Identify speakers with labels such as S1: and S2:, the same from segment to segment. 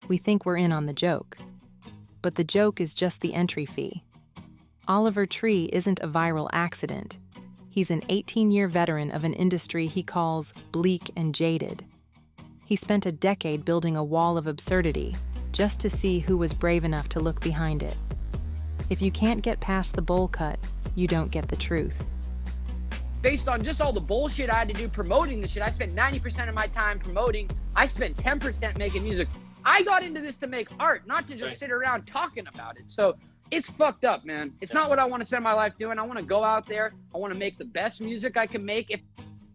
S1: We think we're in on the joke. But the joke is just the entry fee. Oliver Tree isn't a viral accident. He's an 18-year veteran of an industry he calls bleak and jaded. He spent a decade building a wall of absurdity just to see who was brave enough to look behind it. If you can't get past the bowl cut, you don't get the truth.
S2: Based on just all the bullshit I had to do promoting this shit, I spent 90% of my time promoting. I spent 10% making music. I got into this to make art, not to just sit around talking about it. So it's fucked up, man. It's not what I want to spend my life doing. I want to go out there. I want to make the best music I can make.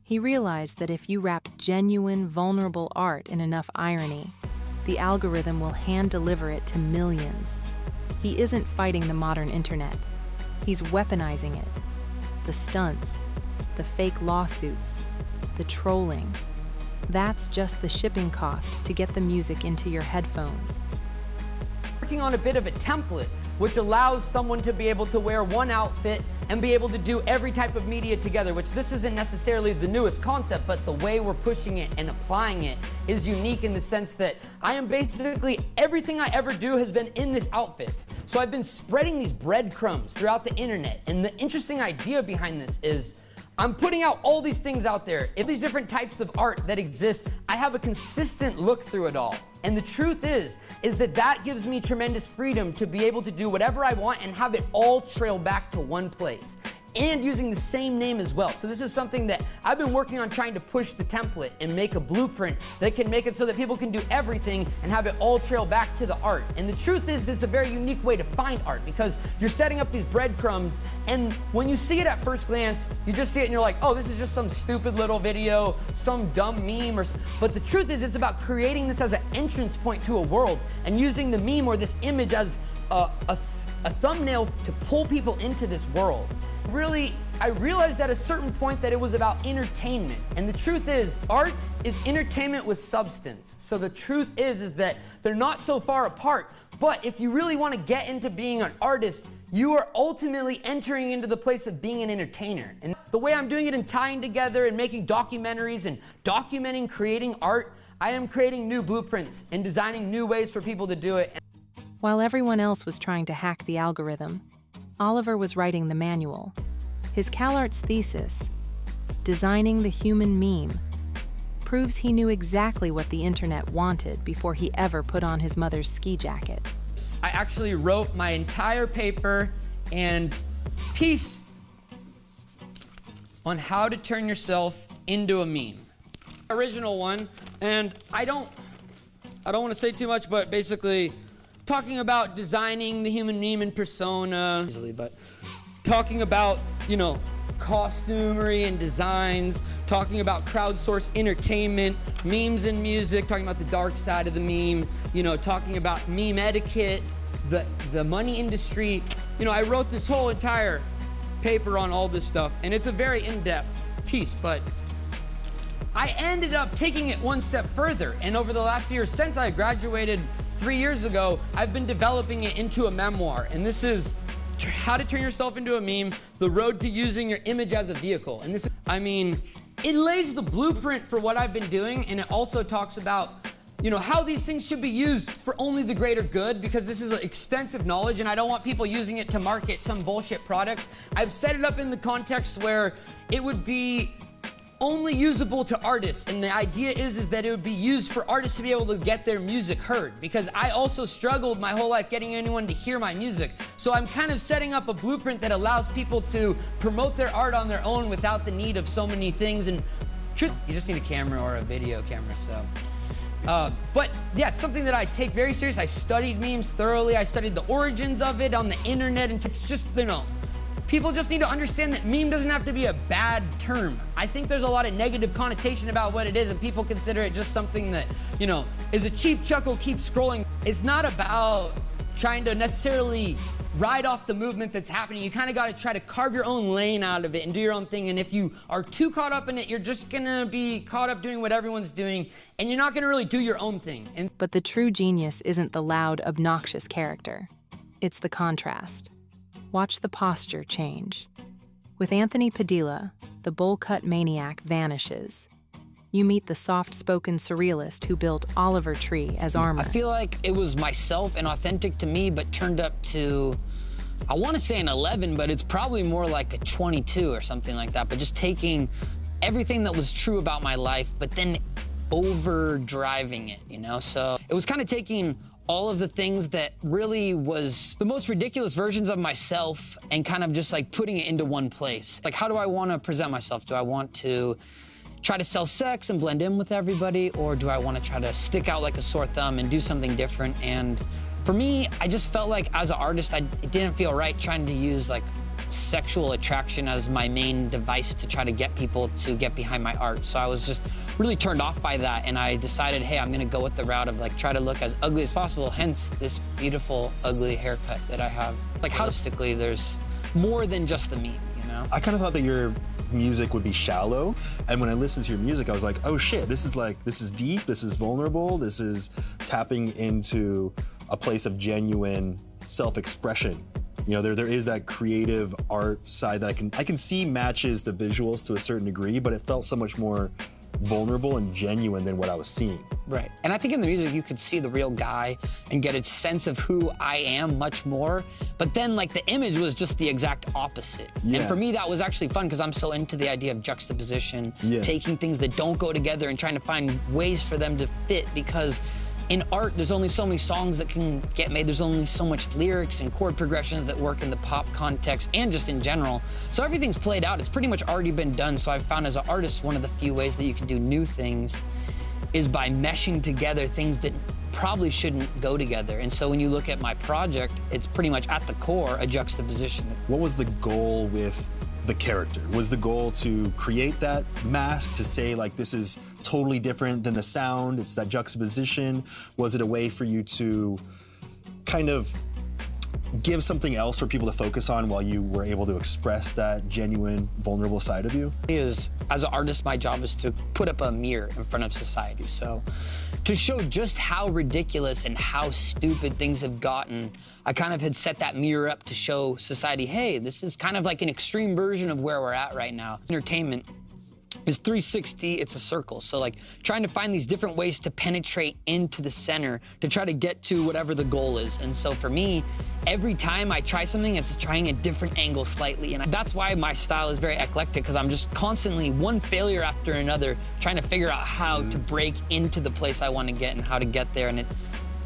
S1: He realized that if you wrap genuine, vulnerable art in enough irony, the algorithm will hand-deliver it to millions. He isn't fighting the modern internet. He's weaponizing it. The stunts, the fake lawsuits, the trolling. That's just the shipping cost to get the music into your headphones.
S3: Working on a bit of a template, which allows someone to be able to wear one outfit and be able to do every type of media together, which this isn't necessarily the newest concept, but the way we're pushing it and applying it is unique in the sense that I am basically, everything I ever do has been in this outfit. So I've been spreading these breadcrumbs throughout the internet, and the interesting idea behind this is I'm putting out all these things out there. If these different types of art that exist, I have a consistent look through it all. And the truth is that gives me tremendous freedom to be able to do whatever I want and have it all trail back to one place. And using the same name as well. So this is something that I've been working on, trying to push the template and make a blueprint that can make it so that people can do everything and have it all trail back to the art. And the truth is, it's a very unique way to find art because you're setting up these breadcrumbs, and when you see it at first glance, you just see it and you're like, oh, this is just some stupid little video, some dumb meme, but the truth is it's about creating this as an entrance point to a world and using the meme or this image as a thumbnail to pull people into this world. Really, I realized at a certain point that it was about entertainment. And the truth is, art is entertainment with substance. So the truth is that they're not so far apart. But if you really want to get into being an artist, you are ultimately entering into the place of being an entertainer. And the way I'm doing it and tying together and making documentaries and documenting, creating art, I am creating new blueprints and designing new ways for people to do it.
S1: While everyone else was trying to hack the algorithm, Oliver was writing the manual. His CalArts thesis, Designing the Human Meme, proves he knew exactly what the internet wanted before he ever put on his mother's ski jacket.
S3: I actually wrote my entire paper and piece on how to turn yourself into a meme. Original one, and I don't want to say too much, but basically talking about designing the human meme and persona, but talking about, you know, costumery and designs, talking about crowdsourced entertainment, memes and music, talking about the dark side of the meme, you know, talking about meme etiquette, the money industry. You know, I wrote this whole entire paper on all this stuff, and it's a very in-depth piece, but I ended up taking it one step further, and over the last few years, since I graduated 3 years ago, I've been developing it into a memoir, and this is how to turn yourself into a meme, the road to using your image as a vehicle. And this, I mean, it lays the blueprint for what I've been doing, and it also talks about, you know, how these things should be used for only the greater good, because this is extensive knowledge and I don't want people using it to market some bullshit product. I've set it up in the context where it would be only usable to artists, and the idea is that it would be used for artists to be able to get their music heard, because I also struggled my whole life getting anyone to hear my music. So I'm kind of setting up a blueprint that allows people to promote their art on their own without the need of so many things. And truth, you just need a camera or a video camera. So but yeah, it's something that I take very serious. I studied memes thoroughly. I studied the origins of it on the internet, and it's just, you know, people just need to understand that meme doesn't have to be a bad term. I think there's a lot of negative connotation about what it is, and people consider it just something that, you know, is a cheap chuckle, keep scrolling. It's not about trying to necessarily ride off the movement that's happening. You kind of got to try to carve your own lane out of it and do your own thing. And if you are too caught up in it, you're just going to be caught up doing what everyone's doing, and you're not going to really do your own thing.
S1: But the true genius isn't the loud, obnoxious character. It's the contrast. Watch the posture change. With Anthony Padilla, the bowl-cut maniac vanishes, You meet the soft-spoken surrealist who built Oliver Tree as armor.
S4: I feel like it was myself and authentic to me, but turned up to, I want to say an 11, but it's probably more like a 22 or something like that. But just taking everything that was true about my life, but then overdriving it, you know? So it was kind of taking all of the things that really was the most ridiculous versions of myself and kind of just like putting it into one place. Like, how do I want to present myself? Do I want to try to sell sex and blend in with everybody, or do I want to try to stick out like a sore thumb and do something different? And for me, I just felt like as an artist, it didn't feel right trying to use like sexual attraction as my main device to try to get people to get behind my art. So I was just really turned off by that, and I decided, hey, I'm gonna go with the route of like try to look as ugly as possible, hence this beautiful ugly haircut that I have. Like holistically, there's more than just the meme, you know?
S5: I kind of thought that your music would be shallow, and when I listened to your music, I was like, oh shit, this is deep, this is vulnerable, this is tapping into a place of genuine self-expression. You know, there is that creative art side that I can see matches the visuals to a certain degree, but it felt so much more vulnerable and genuine than what I was seeing.
S4: Right. And I think in the music you could see the real guy and get a sense of who I am much more. But then like the image was just the exact opposite.
S5: Yeah.
S4: And for me that was actually fun because I'm so into the idea of juxtaposition,
S5: yeah,
S4: taking things that don't go together and trying to find ways for them to fit, because in art, there's only so many songs that can get made. There's only so much lyrics and chord progressions that work in the pop context and just in general. So everything's played out. It's pretty much already been done. So I've found as an artist, one of the few ways that you can do new things is by meshing together things that probably shouldn't go together. And so when you look at my project, it's pretty much at the core a juxtaposition.
S5: What was the goal with the character? Was the goal to create that mask, to say like this is totally different than the sound, it's that juxtaposition? Was it a way for you to kind of give something else for people to focus on while you were able to express that genuine, vulnerable side of you?
S4: As an artist, my job is to put up a mirror in front of society. So to show just how ridiculous and how stupid things have gotten, I kind of had set that mirror up to show society, hey, this is kind of like an extreme version of where we're at right now. Entertainment is 360, it's a circle. So like trying to find these different ways to penetrate into the center to try to get to whatever the goal is. And so for me, every time I try something, it's trying a different angle slightly. And that's why my style is very eclectic, because I'm just constantly one failure after another, trying to figure out how to break into the place I want to get and how to get there. And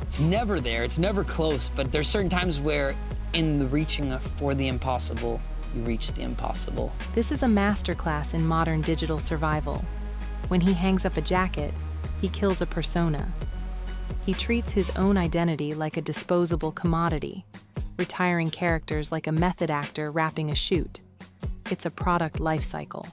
S4: it's never there, it's never close, but there's certain times where in the reaching for the impossible, you reach the impossible.
S1: This is a masterclass in modern digital survival. When he hangs up a jacket, he kills a persona. He treats his own identity like a disposable commodity, retiring characters like a method actor wrapping a shoot. It's a product life cycle.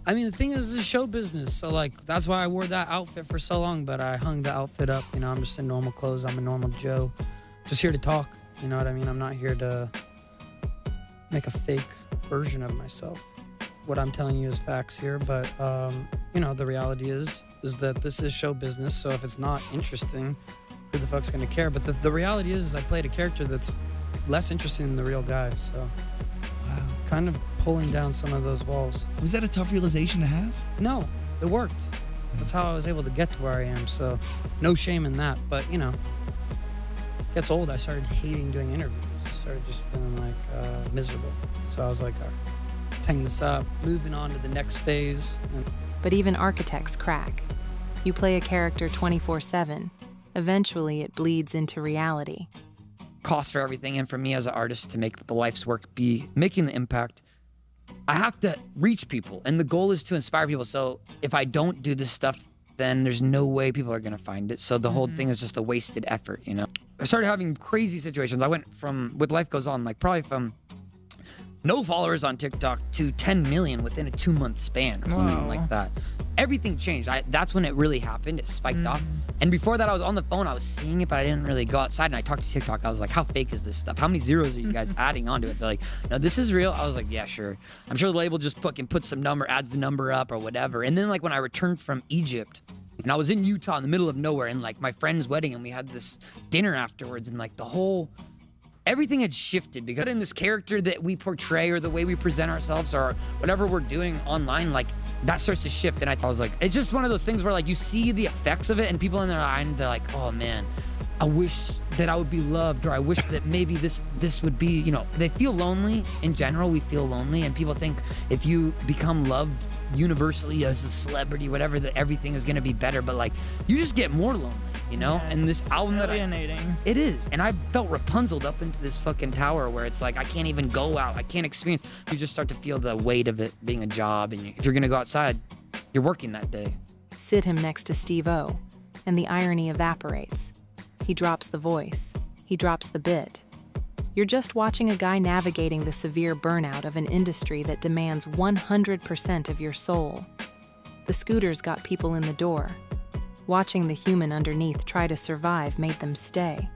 S3: I mean, the thing is, this is show business, so like that's why I wore that outfit for so long, but I hung the outfit up. You know, I'm just in normal clothes. I'm a normal Joe, just here to talk. You know what I mean? I'm not here to make a fake version of myself. What I'm telling you is facts here, but you know, the reality is that this is show business. So if it's not interesting, who the fuck's gonna care? But the reality is I played a character that's less interesting than the real guy. So wow, kind of pulling down some of those walls.
S6: Was that a tough realization to have?
S3: No, it worked. That's how I was able to get to where I am. So no shame in that. But you know, it gets old. I started hating doing interviews. Started just feeling like miserable. So I was like, all right, let's hang this up, moving on to the next phase.
S1: But even architects crack. You play a character 24/7. Eventually, it bleeds into reality.
S4: Cost for everything, and for me as an artist to make the life's work be making the impact, I have to reach people, and the goal is to inspire people. So if I don't do this stuff, then there's no way people are gonna find it. So the whole thing is just a wasted effort, you know? I started having crazy situations. I went from, with Life Goes On, like probably from no followers on TikTok to 10 million within a 2-month span or something like that. Everything changed. That's when it really happened. It spiked off. And before that, I was on the phone. I was seeing it, but I didn't really go outside. And I talked to TikTok. I was like, how fake is this stuff? How many zeros are you guys adding onto it? They're like, no, this is real. I was like, yeah, sure. I'm sure the label just puts some number, adds the number up or whatever. And then like when I returned from Egypt, and I was in Utah in the middle of nowhere, and like my friend's wedding, and we had this dinner afterwards, and like everything had shifted, because in this character that we portray or the way we present ourselves or whatever we're doing online, like
S3: that starts to shift. And I was like, it's just one of those things where like you see the effects of it and people in their mind, they're like, oh man, I wish that I would be loved, or I wish that maybe this would be, you know, they feel lonely. In general, we feel lonely, and people think if you become loved universally as a celebrity, whatever, that everything is going to be better. But like, you just get more lonely, you know?
S7: Yeah,
S3: and this album
S7: alienating.
S3: it is. And I felt Rapunzeled up into this fucking tower where it's like, I can't even go out. I can't experience. You just start to feel the weight of it being a job. And if you're going to go outside, you're working that day.
S1: Sit him next to Steve-O, and the irony evaporates. He drops the voice. He drops the bit. You're just watching a guy navigating the severe burnout of an industry that demands 100% of your soul. The scooters got people in the door. Watching the human underneath try to survive made them stay.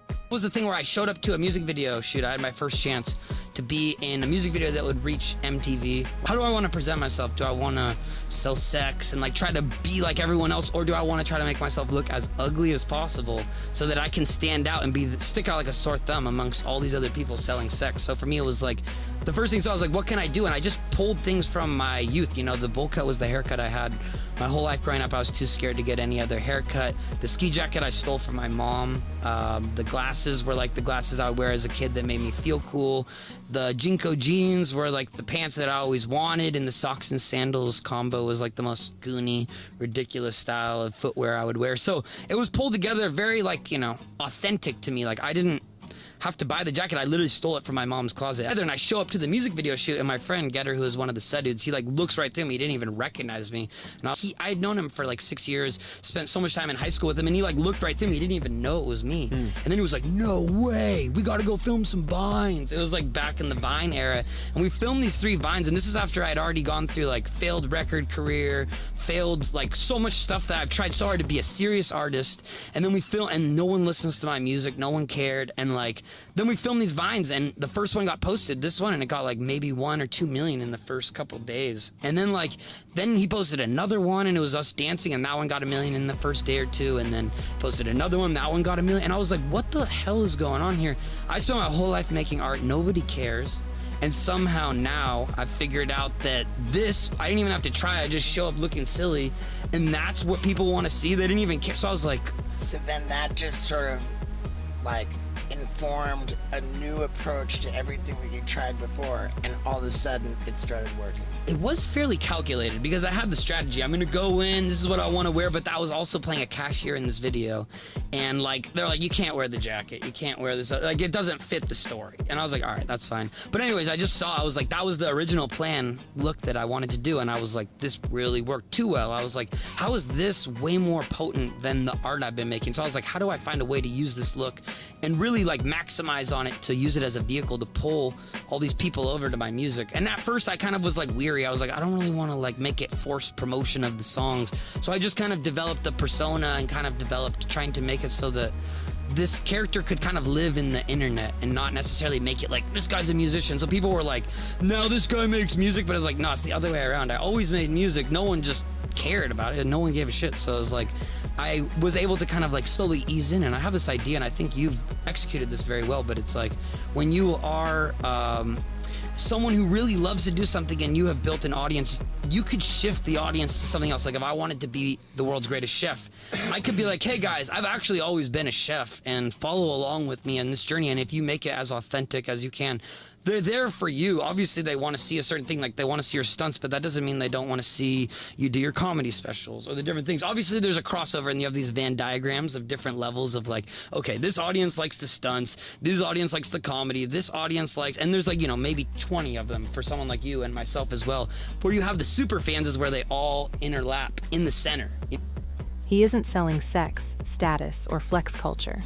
S4: It was the thing where I showed up to a music video shoot. I had my first chance to be in a music video that would reach MTV. How do I want to present myself? Do I want to sell sex and like try to be like everyone else, or do I want to try to make myself look as ugly as possible so that I can stand out and stick out like a sore thumb amongst all these other people selling sex? So for me, it was like the first thing. So I was like, what can I do? And I just pulled things from my youth. You know, the bowl cut was the haircut I had my whole life growing up. I was too scared to get any other haircut. The ski jacket I stole from my mom. The glasses were like the glasses I would wear as a kid that made me feel cool. The JNCO jeans were like the pants that I always wanted, and the socks and sandals combo was like the most goony, ridiculous style of footwear I would wear. So it was pulled together very like, you know, authentic to me. Like I didn't have to buy the jacket. I literally stole it from my mom's closet. And I show up to the music video shoot, and my friend Getter, who is one of the stud dudes, he like looks right through me. He didn't even recognize me. And I had known him for like 6 years, spent so much time in high school with him, and he like looked right through me. He didn't even know it was me. And then he was like, no way, we gotta go film some Vines. It was like back in the Vine era. And we filmed these 3 Vines, and this is after I'd already gone through like failed record career, failed like so much stuff that I've tried so hard to be a serious artist. And then we film, and no one listens to my music, no one cared. And like, then we filmed these Vines, and the first one got posted, this one, and it got like maybe 1 or 2 million in the first couple days. And then like, then he posted another one, and it was us dancing, and that one got 1 million in the first day or 2, and then posted another one, that one got 1 million. And I was like, what the hell is going on here? I spent my whole life making art, nobody cares. And somehow now I've figured out that this, I didn't even have to try, I just show up looking silly, and that's what people want to see. They didn't even care. So I was like,
S8: so then that just sort of like informed a new approach to everything that you tried before, and all of a sudden it started working.
S4: It was fairly calculated because I had the strategy. I'm gonna go in, this is what I want to wear, but I was also playing a cashier in this video, and like they're like, you can't wear the jacket, you can't wear this, like it doesn't fit the story. And I was like, all right, that's fine. But anyways, I was like, that was the original plan look that I wanted to do, and I was like, this really worked too well. I was like, how is this way more potent than the art I've been making? So I was like, how do I find a way to use this look and really like maximize on it, to use it as a vehicle to pull all these people over to my music? And at first I kind of was like weary. I was like, I don't really want to like make it forced promotion of the songs. So I just kind of developed the persona and kind of developed trying to make it so that this character could kind of live in the internet and not necessarily make it like, this guy's a musician. So people were like, no, this guy makes music. But it's like, no, it's the other way around. I always made music. No one just cared about it. No one gave a shit. So it was like, I was able to kind of like slowly ease in, and I have this idea, and I think you've executed this very well, but it's like when you are someone who really loves to do something and you have built an audience, you could shift the audience to something else. Like if I wanted to be the world's greatest chef, I could be like, hey guys, I've actually always been a chef, and follow along with me on this journey, and if you make it as authentic as you can, they're there for you. Obviously, they want to see a certain thing, like they want to see your stunts, but that doesn't mean they don't want to see you do your comedy specials or the different things. Obviously, there's a crossover, and you have these Venn diagrams of different levels of like, okay, this audience likes the stunts, this audience likes the comedy, this audience likes, and there's like, you know, maybe 20 of them for someone like you and myself as well. Where you have the super fans is where they all interlap in the center.
S1: He isn't selling sex, status, or flex culture.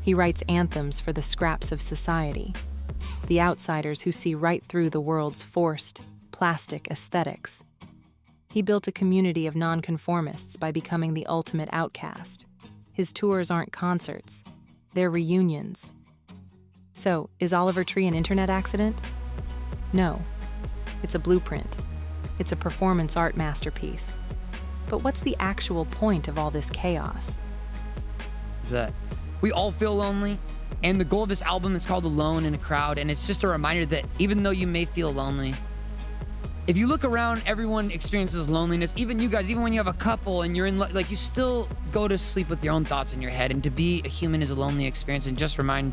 S1: He writes anthems for the scraps of society, the outsiders who see right through the world's forced, plastic aesthetics. He built a community of nonconformists by becoming the ultimate outcast. His tours aren't concerts, they're reunions. So, is Oliver Tree an internet accident? No. It's a blueprint. It's a performance art masterpiece. But what's the actual point of all this chaos?
S3: That we all feel lonely, and the goal of this album is called Alone in a Crowd, and it's just a reminder that even though you may feel lonely, if you look around, everyone experiences loneliness. Even you guys, even when you have a couple and you're in, like, you still go to sleep with your own thoughts in your head. And to be a human is a lonely experience. And just remind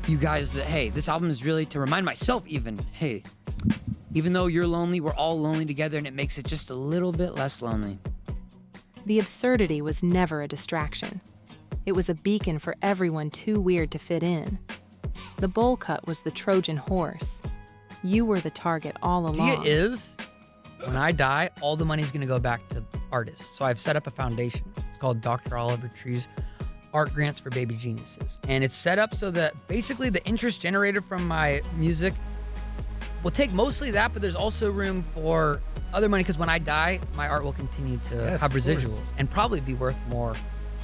S3: you guys that, hey, this album is really to remind myself even, hey, even though you're lonely, we're all lonely together, and it makes it just a little bit less lonely.
S1: The absurdity was never a distraction. It was a beacon for everyone too weird to fit in. The bowl cut was the Trojan horse. You were the target all along.
S7: The idea is, when I die, all the money's gonna go back to artists. So I've set up a foundation. It's called Dr. Oliver Tree's Art Grants for Baby Geniuses. And it's set up so that basically the interest generated from my music will take mostly that, but there's also room for other money, because when I die, my art will continue to have residuals and probably be worth more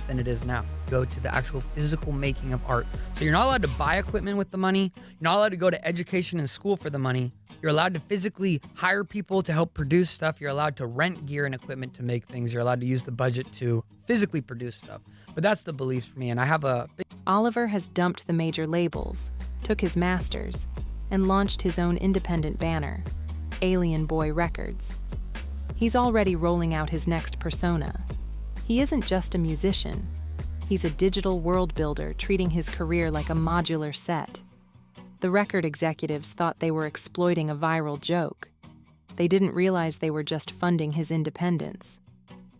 S7: than it is now. Go to the actual physical making of art. So you're not allowed to buy equipment with the money. You're not allowed to go to education and school for the money. You're allowed to physically hire people to help produce stuff. You're allowed to rent gear and equipment to make things. You're allowed to use the budget to physically produce stuff. But that's the belief for me, and I have a...
S1: Oliver has dumped the major labels, took his masters, and launched his own independent banner, Alien Boy Records. He's already rolling out his next persona. He isn't just a musician. He's a digital world builder treating his career like a modular set. The record executives thought they were exploiting a viral joke. They didn't realize they were just funding his independence.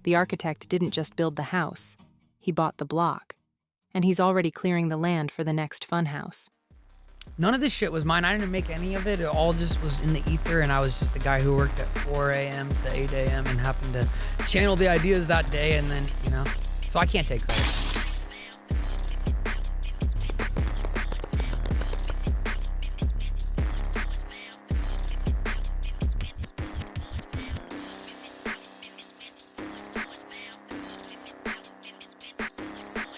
S1: The architect didn't just build the house. He bought the block. And he's already clearing the land for the next funhouse.
S7: None of this shit was mine. I didn't make any of it. It all just was in the ether, and I was just the guy who worked at 4 a.m. to 8 a.m. and happened to channel the ideas that day, and then, you know. So I can't take credit.